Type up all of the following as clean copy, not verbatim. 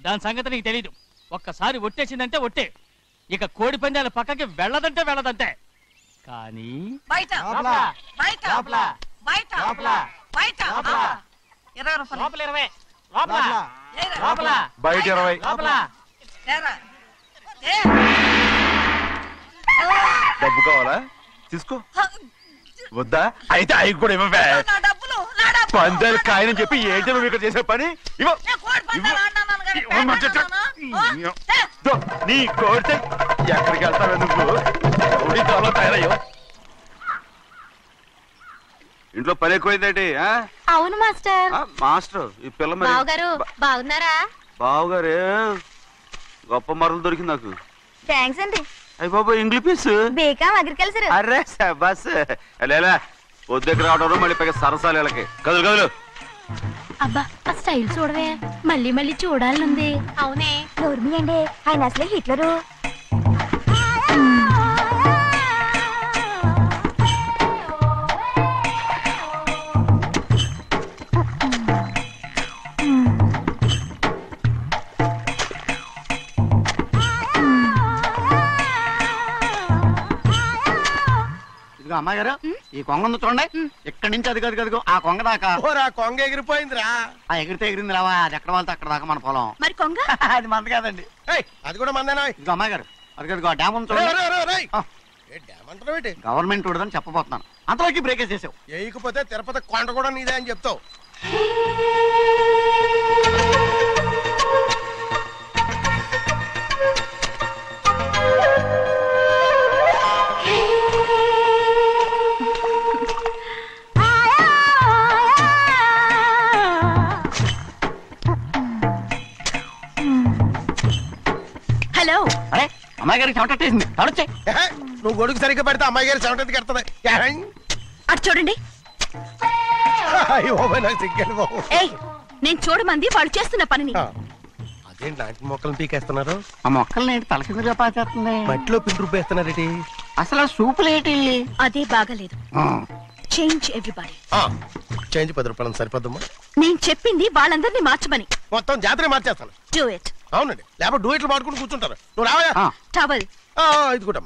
దాని సంగతి నీకు తెలీదు. ఒక్కసారి ఒట్టేసిందంటే ఒట్టే. ఇక కోడి పందాల పక్కకి వెళ్ళదంటే వెళ్ళదంటే. కానీ బయట బయట బయట బయట 20 రూపాయలు లోపల 20 లోపల లోపల బయట 20 లోపల డబ్బు కావాలా? తీసుకో. వద్దా? అయితే అవి కూడా ఇవ్వవే. పందాలు కాయని చెప్పి ఏంటి నువ్వు ఇక్కడ చేసే పని? నీ కోరితే ఎక్కడికి వెళ్తావే నువ్వు? తయారయ్యో. ఇంట్లో పని ఎక్కువైందేంటి? అవును మాస్టర్. మాస్టర్ ఈ పిల్ల బావగారు బాగున్నారా? బావగారే గొప్ప మరలు దొరికింది నాకు. థ్యాంక్స్ అండి. అయ్యి బాబు ఇంగ్లీష్ పీస్ బీకాం అగ్రికల్చర్. అరే బస్ లేలా వద్దకు రావడం మళ్ళీ పైగా సరసాలు వీళ్ళకి. కదులు కదులు. అబ్బా ఆ స్టైల్ చూడవే, మళ్ళీ మళ్ళీ చూడాలనుంది. అవునే నోర్మి అండి, ఆయన అసలే హిట్లరు. అమ్మాయి గారు ఈ కొంగ ఉంది చూడండి, ఇక్కడి నుంచి అది గదిగో ఆ కొంగ దాకా. కొంగ ఎగిరిపోయిందిరా. ఆ ఎగిరితే ఎగిరింది రావా, అది ఎక్కడ వాళ్ళతో అక్కడ దాకా మన పొలం. మరి కొంగ అది మంద కాదండి, అది కూడా మందేనా? ఇదిగో అమ్మాయి గారు అది గదిగో డ్యామ్ ఉంది చూడండి. గవర్నమెంట్ ఉండదని చెప్పబోతున్నాను, అంతలోకి బ్రేక్ చేసావు. వేయకపోతే తిరుపతి కొండ కూడా నీదే అని చెప్తావు. హలో. అరే అమ్మాయి గారికి చెమటేసింది, తడొచ్చే. నువ్వు గొడుగు సరిగ్గా పెడితే అమ్మాయి గారి చెమటెత్తి కడుతుంది. అటు చూడండి. నేను చూడమంది వాళ్ళు చేస్తున్న పనిని. అదేంటి నాటి మొక్కలను పీకేస్తున్నారు? ఆ మొక్కల్ని తల కిందగా పాచేస్తుంది. మట్టిలో పిండి రూపేస్తున్నారేటి? అసలు సూపులేటి? అదే బాగాలేదు. Change everybody. చేంజ్ 10 రూపాయలు సరిపోద్దమ్మా. నేను చెప్పింది వాళ్ళందరినీ మార్చమని. మొత్తం జాతర మార్చేస్తాను. Do it. అవునండి, లేకపోతే డూయిట్లు మాడుకుంటూ కూర్చుంటారు. నువ్వు రావా? టవల్ ఇది కూడా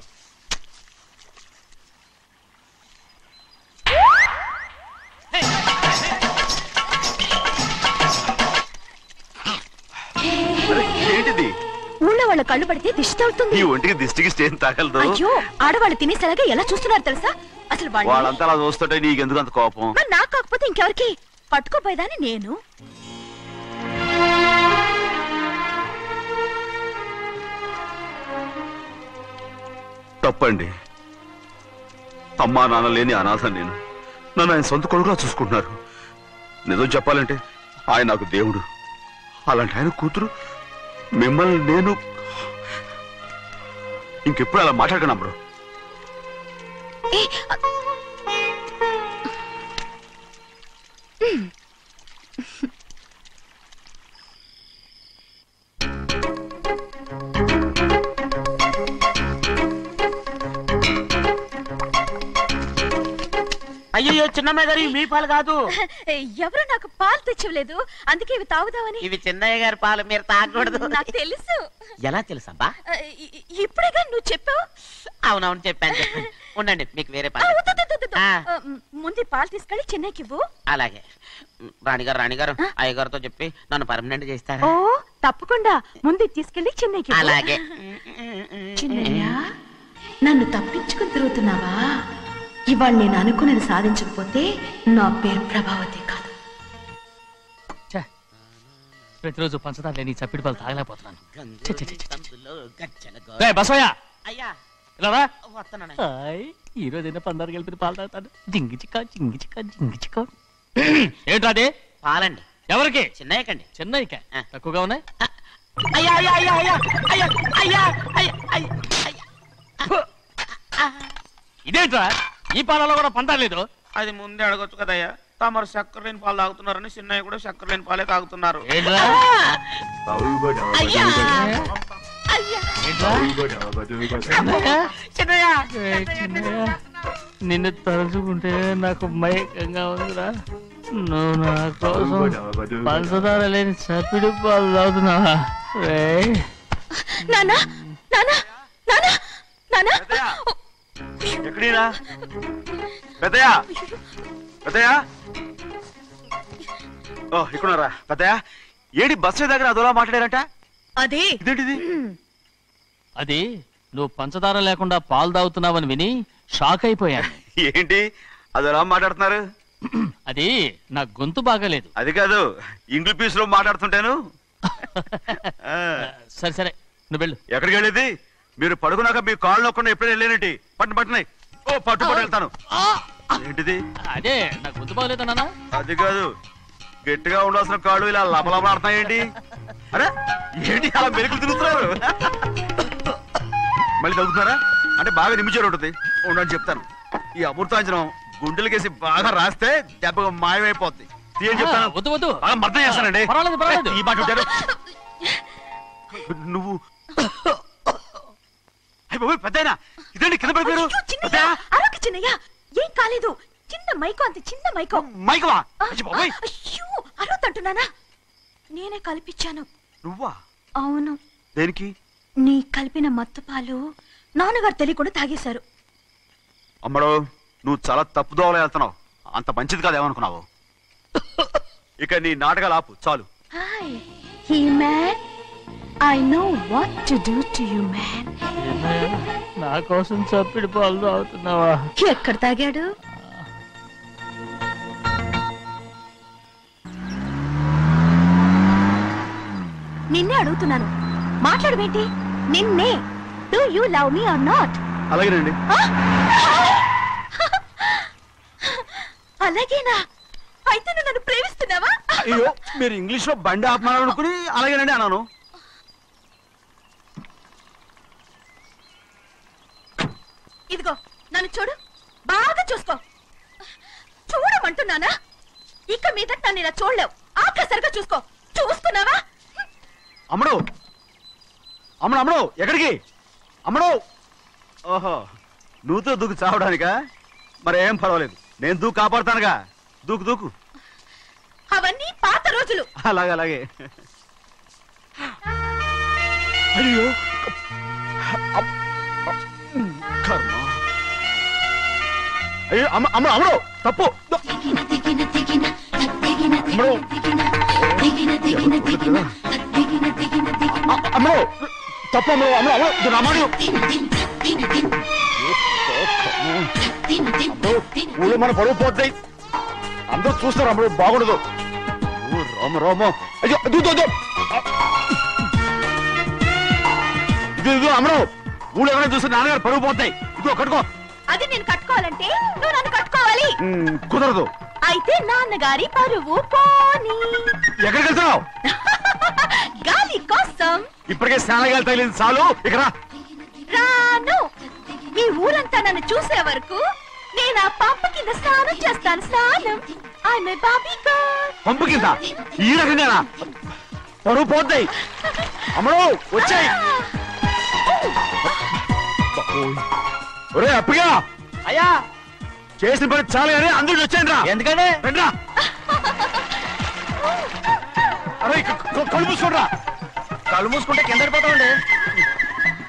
ఏంటిది? ఊళ్ళో వాళ్ళ కళ్ళు పడితే దిష్టి తగులుతుంది. ఈ ఒంటికి దిష్టికి స్టేన్ తగలదు. అయ్యో, ఆడవాళ్ళు తినేసరిగా ఎలా చూస్తున్నారు తెలుసా? అసలు వాళ్ళంతా అలా చూస్తుంటే నీకెందుకు అంత కోపం? మరి నాకు కాకపోతే ఇంకెవరికి? పట్టుకోపోయేదాన్ని నేను. తప్పండి. అమ్మా నాన్న లేని అనాథ నేను. నన్ను ఆయన సొంత కొడుకులా చూసుకుంటున్నారు. నిజం చెప్పాలంటే ఆయన నాకు దేవుడు. అలాంటి ఆయన కూతురు మిమ్మల్ని నేను ఇంకెప్పుడు అలా మాట్లాడగలను బ్రో. అయ్యో చిన్నమ్మాయి గారు మీ పాలు కాదు. ఎవరు నాకు పాలు తెచ్చలేదు, అందుకే ఇవి తాగుదామని. ఇవి చిన్నయ్య గారి పాలు, మీరు తాగకూడదు. నాకు తెలుసు. ఎలా తెలుసబ్బా? ఇప్పుడేగా నువ్వు చెప్పావు. అవునవును చెప్పాను. ఉండండి, మీకు వేరే పాలు. ముందు పాలు తీసుకెళ్ళి చెన్నైకి ఇవ్వు. అలాగే. రాణిగారు అయ్యగారితో చెప్పి నన్ను పర్మనెంట్ చేస్తారా? ఓ తప్పకుండా, ముందు తీసుకెళ్ళి చెన్నైకి. అలాగే. చిన్నయ్య, నన్ను తప్పించుకుని తిరుగుతున్నావా? ఇవాళ నేను అనుకున్నది సాధించకపోతే నా పేరు ప్రభావతి కాదు. ప్రతిరోజు పంచదార లేని చప్పిడి పాలు తాగలేకపోతున్నాను. ఈ రోజైనా పందారు కలిపి పాలు తాగుతాను. జింగి చిక్క జింగి చిక్క జింగి చిక్క. ఏంట్రా అదే? పాలండి. ఎవరికి? చిన్నయ్యకండి. చిన్నయ్యక తక్కువగా ఉన్నాయి. ఇదేంట్రా, ఈ పాలలో కూడా పందాలేదు? అది ముందే అడగొచ్చు కదయ్యా. తమరు చక్కెర లేని పాలు తాగుతున్నారని చిన్నయ్య కూడా చక్కెర లేని పాలే తాగుతున్నారు. నిన్ను తలుచుకుంటే నాకు మైకంగా ఉందిరా. నువ్వు నా కోసం పంచదార లేని చప్పిడి పాలు తాగుతున్నావా? ఎక్కడీనా పెద్దయా? పెద్దయా ఇక్కడున్నారా? పెద్దయా ఏడి బస్సు దగ్గర అదోలా మాట్లాడారంట. అదే ఇదేంటిది? అది నువ్వు పంచదార లేకుండా పాలు తాగుతున్నావని విని షాక్ అయిపోయాను. ఏంటి అదోలా మాట్లాడుతున్నారు? అది నా గొంతు బాగాలేదు. అది కాదు, ఇంగ్లీష్ పీస్ లో మాట్లాడుతుంటాను. సరే సరే నువ్వు వెళ్ళు. ఎక్కడికి వెళ్ళేది? మీరు పడుకున్నాక మీ కాళ్ళు నొక్కకుండా ఎప్పుడైనా వెళ్ళేనంటి? పట్టునాయి. ఓ పట్టు వెళ్తాను. ఏంటిది? అదే నా గొంతు బాగలేదన్నా. అది కాదు, గట్టిగా ఉండాల్సిన కాళ్ళు ఇలా లబలబలాడుతున్నాయేంటి? అరే ఏంటి అలా మెరుకులు తిరుగుతున్నారు? మళ్ళీ తగ్గుతున్నారా? అంటే బాగా నిమిషాలు ఉంటుంది. ఉండని చెప్తాను. ఈ అమృతాంజనం గుండెలకేసి బాగా రాస్తే దెబ్బగా మాయమైపోద్ది. తీయని చెప్తాను. వద్దు వద్దు, బాగా మర్దం చేస్తానండి. పర్వాలేదు పర్వాలేదు. ఈ మాట ఉంటారు నువ్వు. పెద్దయినా ఇదేంటి కింద పడిపోయారు? చిన్నయ్య ఏం కాలేదు. చిన్న మైకో, అంతే చిన్న మైకో. మైకవా? అరవతంటున్నానా? నేనే కల్పించాను. నువ్వా? అవును. దేనికి? నీ కలిపిన మత్తు పాలు నాన్నగారు తెలియకుండా తాగేశారు. అమ్మడో, నువ్వు చాలా తప్పు దోవలో వెళ్తున్నావు. అంత మంచిది కాదేమనుకున్నావు? ఇక నీ నాటకాలు ఆపు చాలు. Hi he man, I know what to do to you man. నా కోసం చప్పిడి పాలు తాగుతున్నావా? ఎక్కడ తాగాడు? నిన్నే అడుగుతున్నాను, మాట్లాడవేంటి? నిన్నే. Do you love me or not? అలాగేనండి. అలాగేనా? అయితే నువ్వు నన్ను ప్రేమిస్తున్నావా? అయ్యో, మీరు ఇంగ్లీష్ లో బండి ఆపమాలనుకుని అలాగేనండి అన్నాను. ఇదిగో నన్ను చూడు, బాగా చూసుకో. చూడమంటున్నానా? ఇక మీద నన్ను ఇలా చూడలేవు. ఆఖసరిగా చూసుకో. చూసుకున్నావా? అమ్మడు అమ్మడు అమ్మడు ఎక్కడికి? అమ్మడు. ఓహో, నువ్వుతో దూకు చావడానికా? మరేం పర్వాలేదు, నేను దూకు కాపాడుతానుగా. దూకు దూకు. అవన్నీ పాత రోజులు. అలాగే అలాగే. అయ్యో కర్మ. అయ్యో అమ్మ అమ్మ అమ్మడు తప్పు. అమ్మడు తప్పు. అమ్మడు అమ్మడు అమ్మడు రామాడు. ఊళ్ళో మన పరువు పోతాయి, అందరూ చూస్తారు. అమ్మడు బాగుండదు. రామ రామ. అయ్యో ఇది అమ్మడు, ఊళ్ళో ఎవరైనా చూస్తే నాన్నగారు పరువు పోతాయి. ఇదిగో కట్టుకో. అది నేను కట్టుకోవాలంటే నువ్వు నన్ను కట్టుకోవాలి. కుదరదు. అయితే నాన్నగారి పరువు పోనీ. ఎక్కడికి వెళ్తున్నావు? గాలి కోసం. ఇప్పటికే స్నానగాలి తగిలింది చాలు. ఇక్కడ రాను. ఈ ఊరంతా నన్ను చూసే వరకు నేను ఆ పంపు కింద స్నానం చేస్తాను. స్నానం. I'm a Barbie girl. పంపు కింద ఈ రకంగా పరువు పోతాయి. అమ్మడు వచ్చాయి. ఒరే అప్పగా. అయ్యా, చేసిన పని చాలు కానీ అందరికి వచ్చాను రా. ఎందుకంటే రండిరా. అరే కళ్ళు మూసుకోండిరా. కళ్ళు మూసుకుంటే కింద పడిపోతామండి.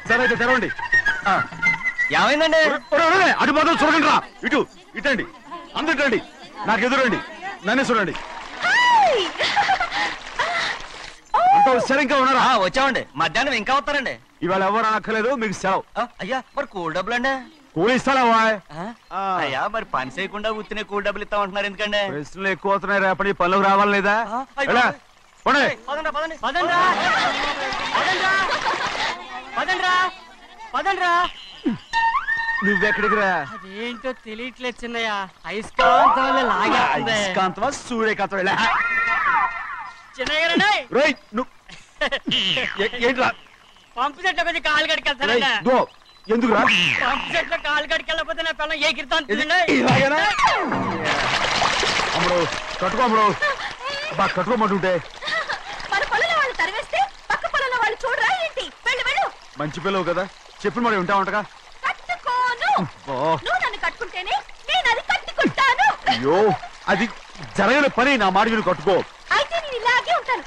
సరే అయితే తెరవండి. ఏమైందండి? అటు మాత్రం చూడండి రా. ఇటు ఇటండి, అందరు రండి. నాకు ఎదురండి, నన్నే చూడండి. అంత సరే ఇంకా ఉన్నారా? వచ్చామండి. మధ్యాహ్నం ఇంకా వస్తారండి. ఇవాళ ఎవరు అనక్కర్లేదు, మీకు సెలవు. అయ్యా మరి కూల్ డబ్బులు అండి? కూలి ఇస్తారా? అయ్యా మరి పని చేయకుండా ఉత్తినే కూల్ డబ్బులు ఇస్తామంటున్నారు ఎందుకండి? ప్రశ్నలు ఎక్కువ అవుతున్నాయి. రేపటి పనులకు రావాలి లేదా? నువ్వెక్కడికి రా? అదేంటో తెలియట్లేదు చిన్నయ్య. అయస్కాంతమా సూర్యకాంతం చిన్నయ్య ఏంట్రా? పంపు చెట్ల కొద్ది కాలు కడికెళ్తానండి. ఎందుకురా? పంపు చెట్ల కాలు కడికెళ్ళకపోతే నా పిల్లలు ఏ కిర్తాను. అమ్మడు కట్టుకో. అమ్మడు బాగా కట్టుకోమంటుంటే మన పొలంలో వాళ్ళు తరివేస్తే పక్క పొలంలో వాళ్ళు చూడరా ఏంటి? వెళ్ళు వెళ్ళు. మంచి పిల్లవు కదా చెప్పిన మరి ఉంటావంటగా. కట్టుకోను. నువ్వు నన్ను కట్టుకుంటేనే నేను అది కట్టుకుంటాను. అయ్యో అది జరగని పని, నా మాట విని కట్టుకో. అయితే నేను ఇలాగే ఉంటాను.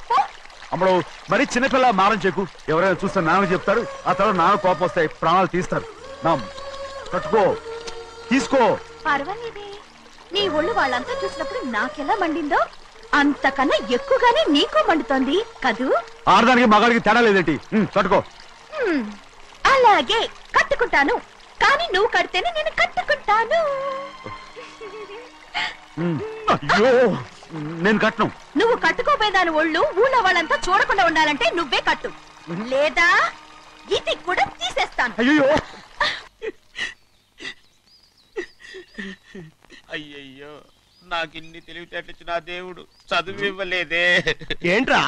అమ్మడు మరి చిన్నపిల్ల మారం చెక్కు, ఎవరైనా చూస్తే నాన్న చెప్తారు, ఆ తర్వాత నాన్న కోపం వస్తాయి, ప్రాణాలు తీస్తారు. నా కట్టుకో, తీసుకో. పర్వాలేదే, నీ ఒళ్ళు వాళ్ళంతా చూసినప్పుడు నాకెలా మండిందో అంతకన్నా ఎక్కువగానే నీకు మండుతోంది కదూ. ఆడదానికి మగాడికి తేడా లేదేంటి? కట్టుకో. అలాగే కట్టుకుంటాను, కానీ నువ్వు కడితేనే నేను కట్టుకుంటాను. అయ్యో నేను కట్టను. నువ్వు కట్టుకోపోయేదాని ఒళ్ళు ఊళ్ళో వాళ్ళంతా చూడకుండా ఉండాలంటే నువ్వే కట్టు, లేదా ఇది కూడా తీసేస్తాను. అయ్యో అయ్యయ్యో, నాకు ఇన్ని తెలివితేటచ్చిన దేవుడు చదువు ఇవ్వలేదే. ఏంట్రా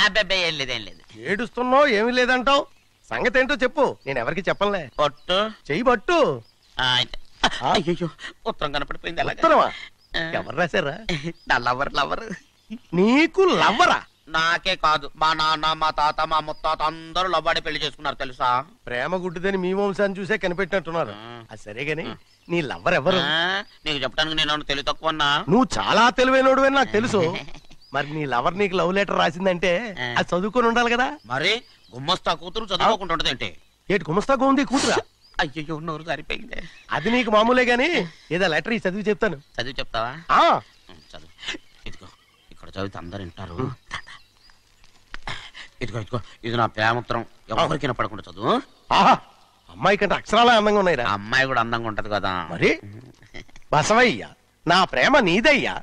అబ్బాయి ఏం లేదు. ఏడుస్తున్నావు? ఏమీ లేదంటావు. సంగతి ఏంటో చెప్పు, నేను ఎవరికి చెప్పలే. పట్టు చెయ్యి పట్టు. అయ్యో, ఉత్తరం కనపడిపోయింది. ఉత్తరమా? ఎవరు రాశారా? నా లవర్. నీకు లవ్వరా? నాకే కాదు, మా నాన్న, మా తాత, మా ముత్తాత అందరూ లవ్వాడి పెళ్లి చేసుకున్నారు తెలుసా. ప్రేమ గుడ్డిదని మీ వంశాన్ని చూసే కనిపెట్టినట్టున్నారు. అది సరే గాని నీ లవ్వర్ ఎవరు? నీకు చెప్పడానికి నేను తెలివి తక్కువన్నా? నువ్వు చాలా తెలివైనడు అని నాకు తెలుసు. మరి నీ లవర్ నీకు లవ్ లెటర్ రాసిందంటే అది చదువుకొని ఉండాలి కదా. మరి గుమ్మస్తా కూతురు చదువుకుంటుంటది ఏంటి? ఏటి గుమస్తా ఉంది కూతురా? అయ్యో, నోరు సరిపోయింది. అది నీకు మామూలే గాని ఏదో లెటర్ ఈ చదివి చెప్తాను. చదివి చెప్తావా? చదువు. ఇదిగో ఇక్కడ చదివితే అందరు వింటారు. ఇదిగో ఇది నా ప్రేమోత్తరం, ఎవరికైనా పడకుండా చదువు. అమ్మాయి కంటే అక్షరాలే అందంగా ఉన్నాయిరా. అమ్మాయి కూడా అందంగా ఉంటది కదా. మరి బసవయ్య, నా ప్రేమ నీదయ్యా.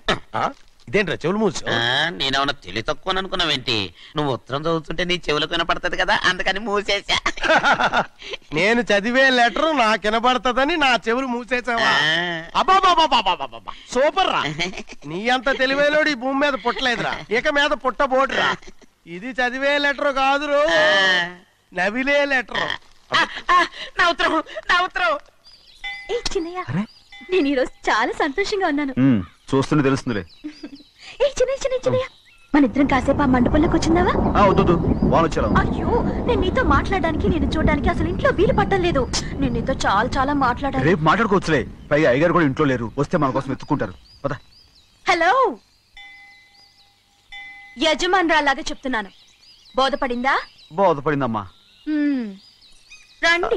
ఇదేంట్రా చెవులు మూసు? నేనేమన్నా తెలివి తక్కువ అనుకున్నావేంటి? నువ్వు ఉత్తరం చదువుతుంటే నీ చెవులకు వినపడుతుంది కదా, అందుకని మూసేసా. నేను చదివే లెటర్ నాకు వినపడుతుందని నా చెవులు మూసేసావా? అబ్బాబాబాబాబాబాబా, సూపర్ రా. నీ అంత తెలివైనోడు ఈ భూమి మీద పుట్టలేదురా, ఇక మీద పుట్టబోడురా. ఇది చదివే లెటర్ కాదురు, నవిలే లెటర్. నా ఉత్తరం. ఏ చిన్నయ్య, నేను ఈరోజు చాలా సంతోషంగా ఉన్నాను. చూస్తుంటే తెలుస్తుందిలే. ఏ చిన్నయ్య, మన ఇద్దరం కాసేపు ఆ మండపంలోకి వచ్చిందావా? అయ్యో, నేను నీతో మాట్లాడడానికి, నేను చూడడానికి అసలు ఇంట్లో వీలు పట్టలేదు. నేను నీతో చాలా మాట్లాడాలి. రేపు మాట్లాడుకోవచ్చులే, పైగా అయ్యగారు కూడా ఇంట్లో లేరు, వస్తే మన కోసం ఎత్తుకుంటారు. హలో, యజమానురాలాగా చెప్తున్నాను, బోధపడిందా? బోధపడిందమ్మా. రండి.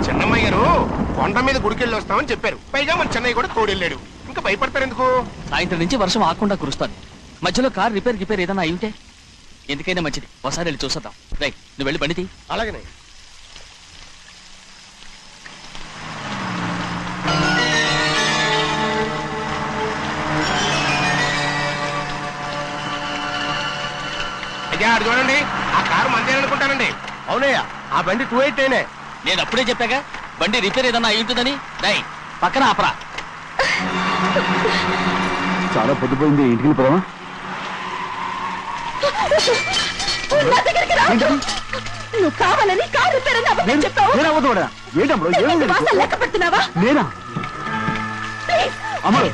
చెన్నమ్మాయి గారు కొండ మీద గుడికెళ్ళి వస్తామని చెప్పారు. పైగా మన చెన్నయ్య కూడా తోడెళ్ళాడు. ఇంకా భయపడతారు ఎందుకు? సాయంత్రం నుంచి వర్షం ఆకుండా కురుస్తాను. మధ్యలో కార్ రిపేర్ ఏదైనా అయి ఉంటే ఎందుకైనా మంచిది, ఒకసారి వెళ్ళి చూసేద్దాం. రైట్, నువ్వు వెళ్ళి బండితి. అలాగనే. అటు చూడండి, ఆ కారు మందేననుకుంటానండి. అవునయ్యా, ఆ బండి 289. నేను అప్పుడే చెప్పాగా బండి రిపేర్ ఏదన్నా అయి ఉంటుందని. రైట్, పక్కన ఆపరా. చాలా పొద్దుపోయింది, ఇంటికి వెళ్ళిపోదామా? నువ్వు కావాలని కారు రిపేర్ అని అబద్ధం చెప్పావు. లెక్క పెడుతున్నావా? నేనా? అమ్మడు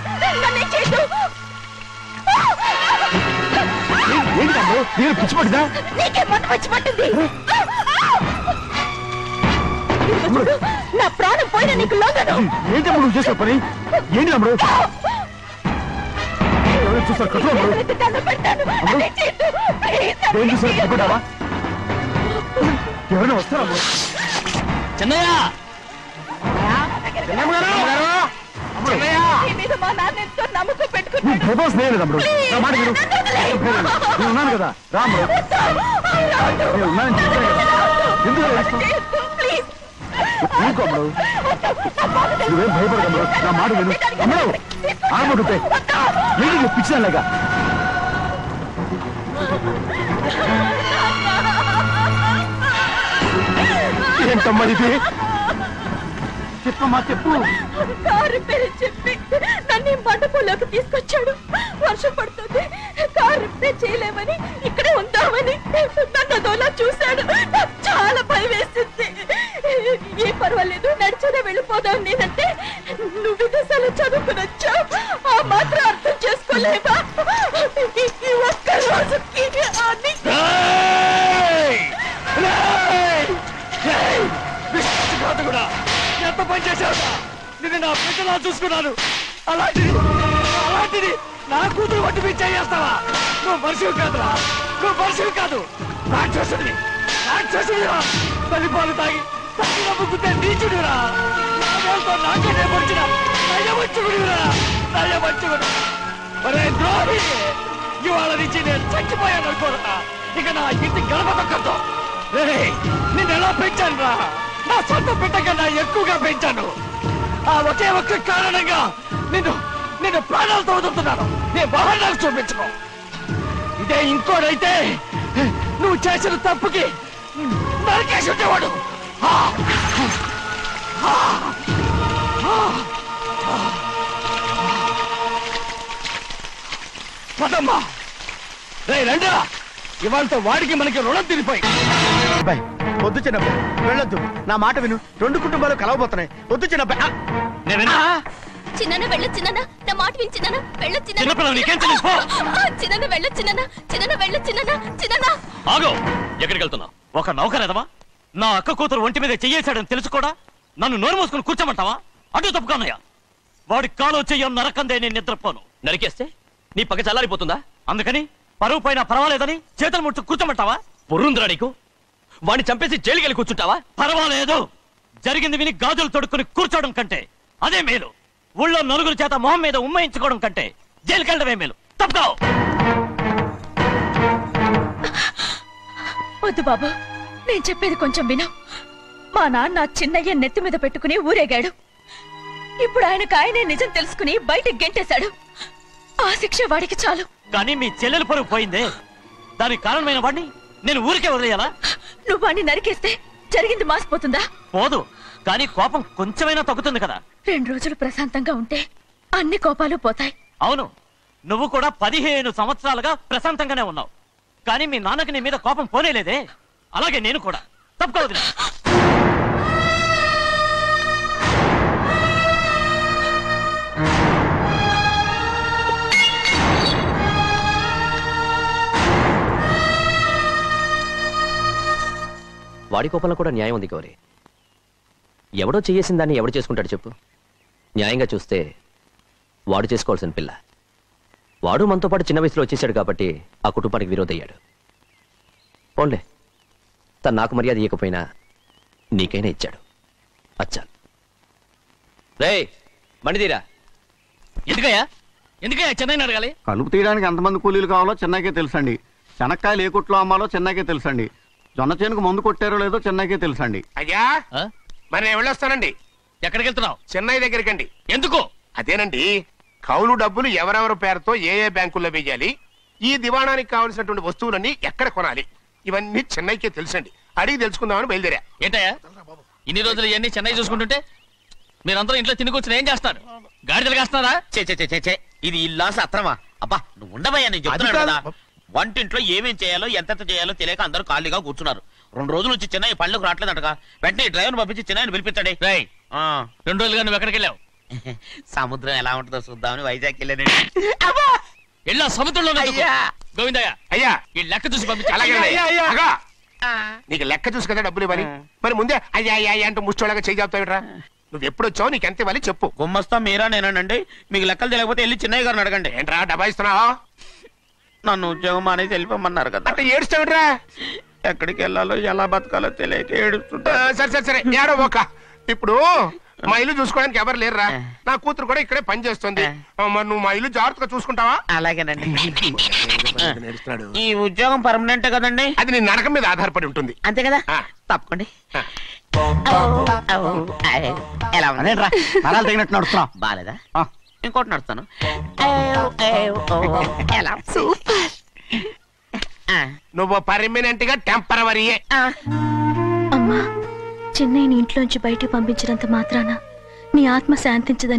ఏంటి తమ్ముడు, నేను పిచ్చి పట్టిందా? నీకే మొత్తం పిచ్చి పట్టింది. నా ప్రాణం పోయినా నీకు లోగను. ఏంటి అమ్ముడు నువ్వు చేసే పని? ఏంటి అమ్ముడు? చూస్తారు కట్టు అమ్ముడు. ఏం చూసారు పట్టుకుంటావా? ఎవరైనా వస్తారా అమ్ముడు? చెన్నయ్య, ఉన్నాను కదా, రాముడు ఎందుకు అమ్ముడు? నువ్వేం భయపడకమ్ముడు, నా మాట విను. అమ్ముడు ఆడబడుతే ఏంటి పిచ్చిదాలేక? ఏంటమ్మా ఇది? చెప్పమ్మా, చెప్పు. కారు పేరు చెప్పి నన్ను మండపంలోకి తీసుకొచ్చాడు. వర్షం పడుతుంది, కారు రిపేర్ చేయలేమని ఇక్కడే ఉందామని నన్ను అదోలా చూశాడు. నాకు చాలా భయం వేసింది. ఏ పర్వాలేదు, నడిచేదే వెళ్ళిపోదాం నేనంటే, నువ్వు విదేశాలు చదువుకుని వచ్చావు, ఆ మాత్రం అర్థం చేసుకోలేవా? ఈ ఒక్క రోజుకి నా బిడ్డలా చూసుకున్నాను. అలాంటిది నా కూతురు వంటి మీద చేస్తావా? నువ్వు మనిషివి కాదురా, నువ్వు మనిషివి కాదు. రాక్షసుడివి, రాక్షసుడిరా. తల్లిపాలు తాగి తల్లి నమ్ముకుంటే నీచుడిరా. నాకే నేర్పడిచిన నయవంచుకుడిరా, నయవంచుకుడు. ఒరే ద్రోహి, ఇవాళ నుంచి నేను చచ్చిపోయాను అనుకోరా. ఇక నా ఇంటి గడప తొక్కతో. నిన్ను ఎలా పెంచాను రా? నా సొంత బిడ్డ కన్నా ఎక్కువగా పెంచాను. ఆ ఒకే ఒక్క కారణంగా నిన్ను ప్రాణాలతో వదులుతున్నాను. నీ బాగా నాకు చూపించుకో. ఇదే ఇంకోడైతే నువ్వు చేసిన తప్పుకి నరికేసి ఉండేవాడు. పదమ్మా, రే రండా. ఇవాళతో వాడికి మనకి రుణం తిరిగిపోయి. అబ్బాయి వద్దు చిన్నబ్బాయి, వెళ్ళొద్దు. నా మాట విను. 2 కుటుంబాలు కలవబోతున్నాయి. వద్దు చిన్నబ్బాయి. చిన్న వెళ్ళొచ్చు చిన్న, నా మాట విని చిన్న వెళ్ళొచ్చు చిన్న, వెళ్ళొచ్చు చిన్న వెళ్ళొచ్చు చిన్న. ఆగో, ఎక్కడికి వెళ్తున్నావు? ఒక నౌకరేదవా నా అక్క కూతురు ఒంటి మీద చెయ్యేశాడని తెలుసు కూడా నన్ను నోరు మూసుకుని కూర్చోమంటావా? అటు తప్పుకున్నాయా? వాడి కాలో చెయ్యం నరకందే నేను నిద్రపోను. నరికేస్తే నీ పక్క చల్లారిపోతుందా? అందుకని పరువు పైన పర్వాలేదని చేతులు ముట్టు కూర్చోమంటావా? పొర్రుందిరా నీకు? వాడిని చంపేసి జైలుకి వెళ్ళి కూర్చుంటావా? పర్వాలేదు. జరిగింది విని గాజులు తొడుక్కుని కూర్చోవడం కంటే అదే మేలు. ఊళ్ళో నలుగురు చేత మొహం మీద ఉమ్మయించుకోవడం కంటే జైలుకి వెళ్ళడమే మేలు. తప్పుకో. వద్దు బాబు, నేను చెప్పేది కొంచెం విను. మా నాన్న చిన్నయ్య నెత్తి మీద పెట్టుకుని ఊరేగాడు. ఇప్పుడు ఆయనే నిజం తెలుసుకుని బయటకు గెంటేశాడు. ఆ శిక్ష వాడికి చాలు. కానీ మీ చెల్లెలు పరువు పోయిందే, దానికి కారణమైన వాడిని నేను ఊరికే వదిలేయాలా? నువ్వు వాడిని నరికేస్తే జరిగింది మాసిపోతుందా? పోదు, కానీ కోపం కొంచెమైనా తగ్గుతుంది కదా. 2 రోజులు ప్రశాంతంగా ఉంటే అన్ని కోపాలు పోతాయి. అవును, నువ్వు కూడా 15 సంవత్సరాలుగా ప్రశాంతంగానే ఉన్నావు. కానీ మీ నాన్నకి నీ మీద కోపం పోనేలేదే. అలాగే నేను కూడా. తప్పుకోవద్దు. వాడి కోపంలో కూడా న్యాయం ఉంది గౌరీ. ఎవడో చేసిన దాన్ని ఎవడు చేసుకుంటాడు చెప్పు? న్యాయంగా చూస్తే వాడు చేసుకోవాల్సిన పిల్ల. వాడు మనతో పాటు చిన్న వయసులో వచ్చేసాడు కాబట్టి ఆ కుటుంబానికి విరోధయ్యాడు. పోన్లే, తను నాకు మర్యాద ఇవ్వకపోయినా నీకైనా ఇచ్చాడు. అచ్చా రే మణిదీరా. ఎందుకయ్యా చెన్నైని అడగాలి? కలుపు తీయడానికి ఎంతమంది కూలీలు కావాలో చెన్నైకే తెలుసండి. శనక్కాయలు ఏ కుట్లో అమ్మాలో చెన్నైకే తెలుసండి. జొన్న చేనుకు మందు కొట్టారో లేదో చెన్నైకే తెలుసండి. అయ్యా మరి నేను వెళ్ళొస్తానండి. ఎక్కడికి వెళ్తున్నావు? చెన్నై దగ్గరికండి. ఎందుకు? అదేనండి, కౌలు డబ్బులు ఎవరెవరి పేరుతో ఏ బ్యాంకుల్లో వేయాలి, ఈ దివాణానికి కావలసినటువంటి వస్తువులన్నీ ఎక్కడ కొనాలి, ఇవన్నీ చెన్నైకే తెలుసండి. అడిగి తెలుసుకుందామని బయలుదేరా. ఏంటయ్యా ఇన్ని రోజులు ఇవన్నీ చెన్నై చూసుకుంటుంటే మీరందరూ ఇంట్లో తిని కూర్చుని ఏం చేస్తారు? గాడిదలు కాస్తున్నారా? ఇది ఇల్లాస అత్రమా? అబ్బా నువ్వు ఉండవయ్యా, నేను చెప్తున్నాను కదా. వంటింట్లో ఏమేం చేయాలో ఎంతెంత చేయాలో తెలియక అందరూ ఖాళీగా కూర్చున్నారు. 2 రోజుల నుంచి చెన్నై పళ్ళకు రావట్లేదంటగా. వెంటనే డ్రైవర్ పంపించి చెన్నైని పిలిపించండి. 2 రోజులుగా నువ్వు ఎక్కడికి వెళ్ళావు? సముద్రం ఎలా ఉంటుందో చూద్దామని వైజాగ్ వెళ్ళానండి. వెళ్ళా సముద్రంలో గోవిందయ్య. అయ్యా ఈ లెక్క చూసి పంపించి. నీకు లెక్క చూసి కదా డబ్బులు ఇవ్వాలి. మరి ముందే అయ్యా అయ్యా అంటూ ముష్టోళ్ళగా చేయి చెప్తావిట్రా. నువ్వు ఎప్పుడు వచ్చావు, నీకు ఎంత ఇవ్వాలి చెప్పు. గుమ్మస్తా మీరా నేనండి. మీకు లెక్కలు తెలియకపోతే వెళ్ళి చెన్నై గారిని అడగండి. ఏంట్రా డబ్బా ఇస్తున్నావా? నన్ను ఉద్యోగం అనేది వెళ్ళిపోమన్నారు కదా. అంటే ఏడుస్తావిట్రా? ఎక్కడికి వెళ్ళాలో ఎలా బతకాలో తెలియక ఏడుస్తుంటా. సరే ఏడో ఒక. ఇప్పుడు మా ఇల్లు చూసుకోవడానికి ఎవరు లేరురా. నా కూతురు కూడా ఇక్కడే పని చేస్తుంది. మరి నువ్వు మా ఇల్లు జాగ్రత్తగా చూసుకుంటావా? అలాగేనండి. ఈ ఉద్యోగం పర్మనెంట్ కదండి? అది నీ నరకం మీద ఆధారపడి ఉంటుంది. అంతే కదా? తప్పకండి. ఎలా అదేంట్రా నరాలు తగినట్టు నడుస్తున్నావు? బాలేదా? ఇంకోటి నడుస్తాను. నువ్వు పర్మనెంట్ గా టెంపరవరీయే. అమ్మా, చెన్నైని ఇంట్లోంచి బయటికి పంపించినంత మాత్రాన నీ ఆత్మ శాంతించదని